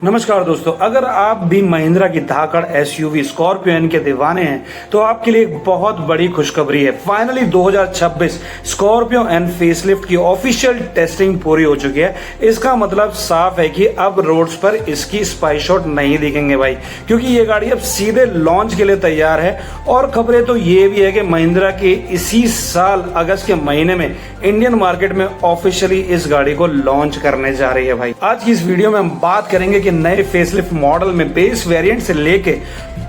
नमस्कार दोस्तों, अगर आप भी महिंद्रा की धाकड़ एसयूवी स्कॉर्पियो एन के दीवाने हैं तो आपके लिए एक बहुत बड़ी खुशखबरी है। फाइनली 2026 स्कॉर्पियो एन फेसलिफ्ट की ऑफिशियल टेस्टिंग पूरी हो चुकी है। इसका मतलब साफ है कि अब रोड्स पर इसकी स्पाई शॉट नहीं दिखेंगे भाई, क्योंकि ये गाड़ी अब सीधे लॉन्च के लिए तैयार है। और खबरें तो ये भी है कि महिंद्रा की इसी साल अगस्त के महीने में इंडियन मार्केट में ऑफिशियली इस गाड़ी को लॉन्च करने जा रही है भाई। आज की इस वीडियो में हम बात करेंगे कि नए फेसलिफ्ट मॉडल में बेस वेरिएंट से लेके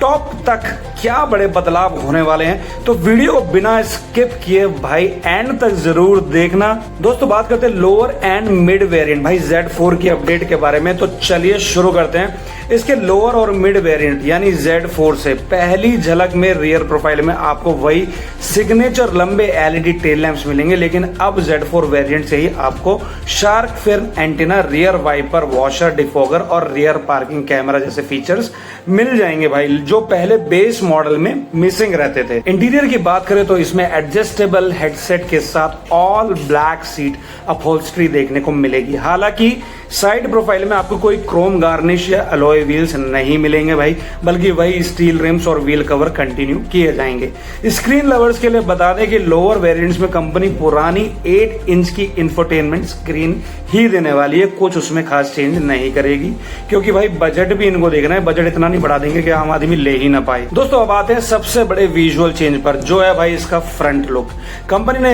टॉप तक क्या बड़े बदलाव होने वाले हैं। तो वीडियो को बिना स्किप किए भाई एंड तक जरूर देखना। दोस्तों बात करते हैं लोअर एंड मिड वेरिएंट भाई Z4 की अपडेट के बारे में। तो चलिए शुरू करते हैं। इसके लोअर और मिड वेरिएंट यानी Z4 से पहली झलक में रियर प्रोफाइल में आपको वही सिग्नेचर लंबे एलईडी टेल लैंप्स मिलेंगे, लेकिन अब Z4 वेरिएंट से ही आपको shark fin antenna, rear wiper, washer, defogger और रियर पार्किंग कैमरा जैसे फीचर्स मिल जाएंगे भाई, जो पहले बेस मॉडल में मिसिंग रहते थे। इंटीरियर की बात करें तो इसमें एडजस्टेबल हेडसेट के साथ ऑल ब्लैक सीट अपहोल्स्ट्री देखने को मिलेगी। हालांकि साइड प्रोफाइल में आपको कोई क्रोम गार्निश या अलॉय व्हील्स नहीं मिलेंगे भाई, बल्कि वही स्टील रिम्स और व्हील कवर कंटिन्यू किए जाएंगे। स्क्रीन लवर्स के लिए बता दें कि लोअर वेरिएंट्स में कंपनी पुरानी 8 इंच की इंफोटेनमेंट स्क्रीन ही देने वाली है, कुछ उसमें खास चेंज नहीं करेगी, क्योंकि भाई बजट भी इनको देखना है। बजट इतना नहीं बढ़ा देंगे कि आम आदमी ले ही ना पाए। दोस्तों अब आते हैं सबसे बड़े विजुअल चेंज पर, जो है भाई इसका फ्रंट लुक। कंपनी ने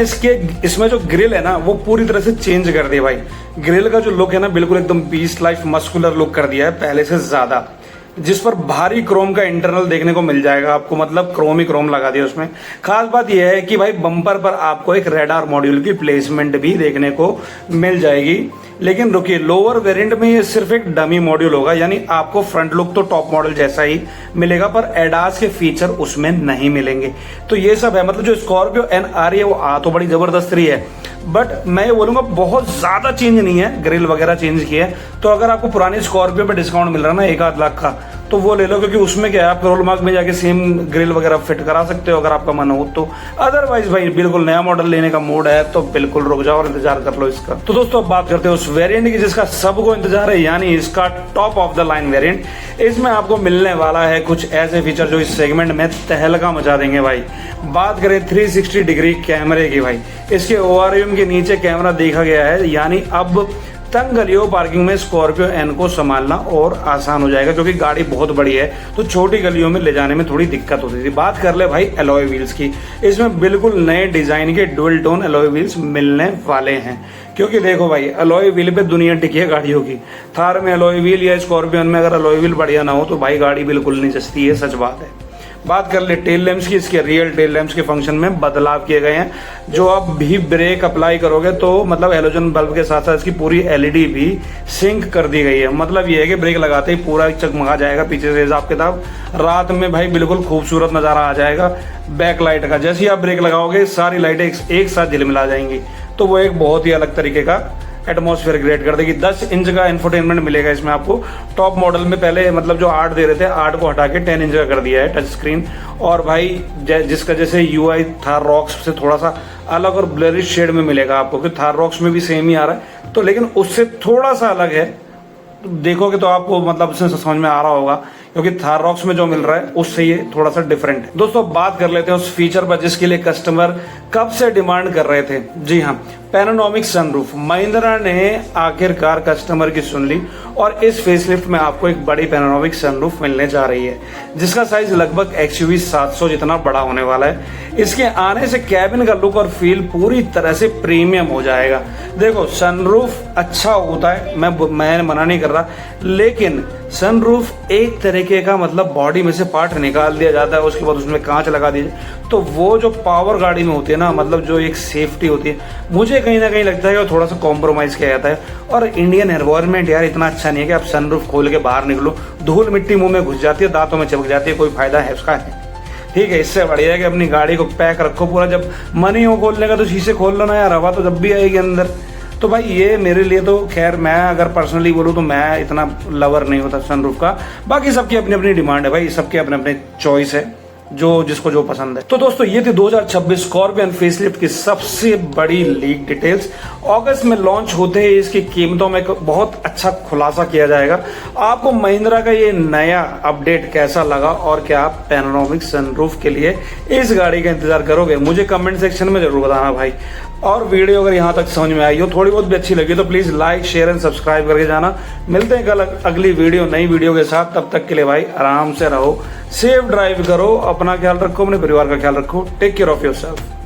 इसमें जो ग्रिल है ना वो पूरी तरह से चेंज कर दी भाई। ग्रिल का जो लुक है ना बिल्कुल एकदम बीस्ट लाइफ मस्कुलर लुक कर दिया है पहले से ज्यादा, जिस पर भारी क्रोम का इंटरनल देखने को मिल जाएगा आपको, मतलब क्रोम ही क्रोम लगा दिया उसमें। खास बात यह है कि भाई बम्पर पर आपको एक रेडार मॉड्यूल की प्लेसमेंट भी देखने को मिल जाएगी। लेकिन रुकिए, लोअर वेरिएंट में ये सिर्फ एक डमी मॉड्यूल होगा, यानी आपको फ्रंट लुक तो टॉप मॉडल जैसा ही मिलेगा, पर एडास के फीचर उसमें नहीं मिलेंगे। तो ये सब है, मतलब जो स्कॉर्पियो एन आ रही है वो आ तो बड़ी जबरदस्त रही है, बट मैं ये बोलूंगा बहुत ज्यादा चेंज नहीं है। ग्रिल वगैरह चेंज किया है, तो अगर आपको पुरानी स्कॉर्पियो पे डिस्काउंट मिल रहा है ना 1-8 लाख का, तो वो ले लो, क्योंकि उसमें क्या है आप पेट्रोल मार्क में जाके सेम ग्रिल वगैरह फिट करा सकते हो अगर आपका मन हो तो। अदरवाइज भाई बिल्कुल नया मॉडल लेने का मूड है तो बिल्कुल रुक जाओ और इंतजार कर लो इसका। तो दोस्तों अब बात करते हैं उस वेरिएंट की जिसका सबको इंतजार है, यानी इसका top of the line variant. इसमें आपको मिलने वाला है कुछ ऐसे फीचर जो इस सेगमेंट में तहलका मचा देंगे भाई। बात करें 360 डिग्री कैमरे की भाई, इसके ओआरएम के नीचे कैमरा देखा गया है, यानी अब तंग गलियों पार्किंग में स्कॉर्पियो एन को संभालना और आसान हो जाएगा, क्योंकि गाड़ी बहुत बड़ी है तो छोटी गलियों में ले जाने में थोड़ी दिक्कत होती थी। बात कर ले भाई एलॉय व्हील्स की, इसमें बिल्कुल नए डिजाइन के डुअल टोन एलॉय व्हील्स मिलने वाले हैं, क्योंकि देखो भाई एलॉय व्हील पे दुनिया टिकी है गाड़ियों की। थार में एलॉय व्हील या स्कॉर्पियो में अगर एलॉय व्हील बढ़िया ना हो तो भाई गाड़ी बिल्कुल नहीं जचती है, सच बात है। बात कर ले टेल लैंप्स की, इसके रियल टेल लैंप्स के फंक्शन में बदलाव किए गए हैं। जो अब भी ब्रेक अप्लाई करोगे तो मतलब हेलोजन बल्ब के साथ साथ इसकी पूरी एलईडी भी सिंक कर दी गई है। मतलब ये है कि ब्रेक लगाते ही पूरा चकमगा जाएगा पीछे से हिसाब किताब। रात में भाई बिल्कुल खूबसूरत नजारा आ जाएगा बैक लाइट का। जैसे ही आप ब्रेक लगाओगे सारी लाइटें एक साथ झिलमिला जाएंगी, तो वो एक बहुत ही अलग तरीके का एटमॉस्फेयर क्रिएट कर देगी। 10 इंच का इंफोटेनमेंट मिलेगा इसमें आपको। टॉप मॉडल में पहले मतलब जो 8 दे रहे थे, 8 को हटा के 10 इंच का कर दिया है टच स्क्रीन। और भाई जिसका जैसे यूआई थार रॉक्स से थोड़ा सा अलग और ब्लरिश शेड में मिलेगा आपको, क्योंकि थार रॉक्स में भी सेम ही आ रहा है तो, लेकिन उससे थोड़ा सा अलग है। देखोगे तो आपको मतलब उससे समझ में आ रहा होगा, क्योंकि थार रॉक्स में जो मिल रहा है उससे ये थोड़ा सा डिफरेंट है। दोस्तों बात कर लेते हैं उस फीचर पर जिसके लिए कस्टमर कब से डिमांड कर रहे थे। जी हाँ, पैनोरामिक सनरूफ। महिंद्रा ने आखिरकार कस्टमर की सुन ली और इस फेसलिफ्ट में आपको एक बड़ी पैनोरामिक सनरूफ मिलने जा रही है, जिसका साइज लगभग एक्सयूवी 700 जितना बड़ा होने वाला है। इसके आने से कैबिन का लुक और फील पूरी तरह से प्रीमियम हो जाएगा। देखो सनरूफ अच्छा होता है, मैं मना नहीं कर रहा, लेकिन सनरूफ एक तरीके का मतलब बॉडी में से पार्ट निकाल दिया जाता है, उसके बाद उसमें कांच लगा दिया, तो वो जो पावर गाड़ी में होती है ना, मतलब जो एक सेफ्टी होती है, मुझे कहीं ना कहीं लगता है कि वो थोड़ा सा कॉम्प्रोमाइज किया जाता है। और इंडियन एनवायरनमेंट यार इतना अच्छा नहीं है कि आप सनरूफ खोल के बाहर निकलो, धूल मिट्टी मुंह में घुस जाती है, दांतों में चिपक जाती है, कोई फायदा है उसका है? ठीक है, इससे बढ़िया है कि अपनी गाड़ी को पैक रखो पूरा। जब मन ही हो खोलने का तो शीशे खोल लो ना यार, हवा तो जब भी आएगी अंदर। तो भाई ये मेरे लिए तो खैर, मैं अगर पर्सनली बोलूँ तो मैं इतना लवर नहीं होता सनरूफ का। बाकी सबकी अपनी अपनी डिमांड है भाई, सबके अपने अपने चॉइस है। जो जिसको जो पसंद है। तो दोस्तों ये थी 2026 स्कॉर्पियन फेसलिफ्ट की सबसे बड़ी लीक डिटेल्स। अगस्त में लॉन्च होते ही इसकी कीमतों में बहुत अच्छा खुलासा किया जाएगा। आपको महिंद्रा का ये नया अपडेट कैसा लगा और क्या आप पैनोरामिक सनरूफ के लिए इस गाड़ी का इंतजार करोगे, मुझे कमेंट सेक्शन में जरूर बताना भाई। और वीडियो अगर यहाँ तक समझ में आई हो, थोड़ी बहुत भी अच्छी लगी तो please like share and subscribe करके जाना। मिलते हैं कल अगली वीडियो नई वीडियो के साथ। तब तक के लिए भाई आराम से रहो, सेफ ड्राइव करो, अपना ख्याल रखो, अपने परिवार का ख्याल रखो। Take care of yourself.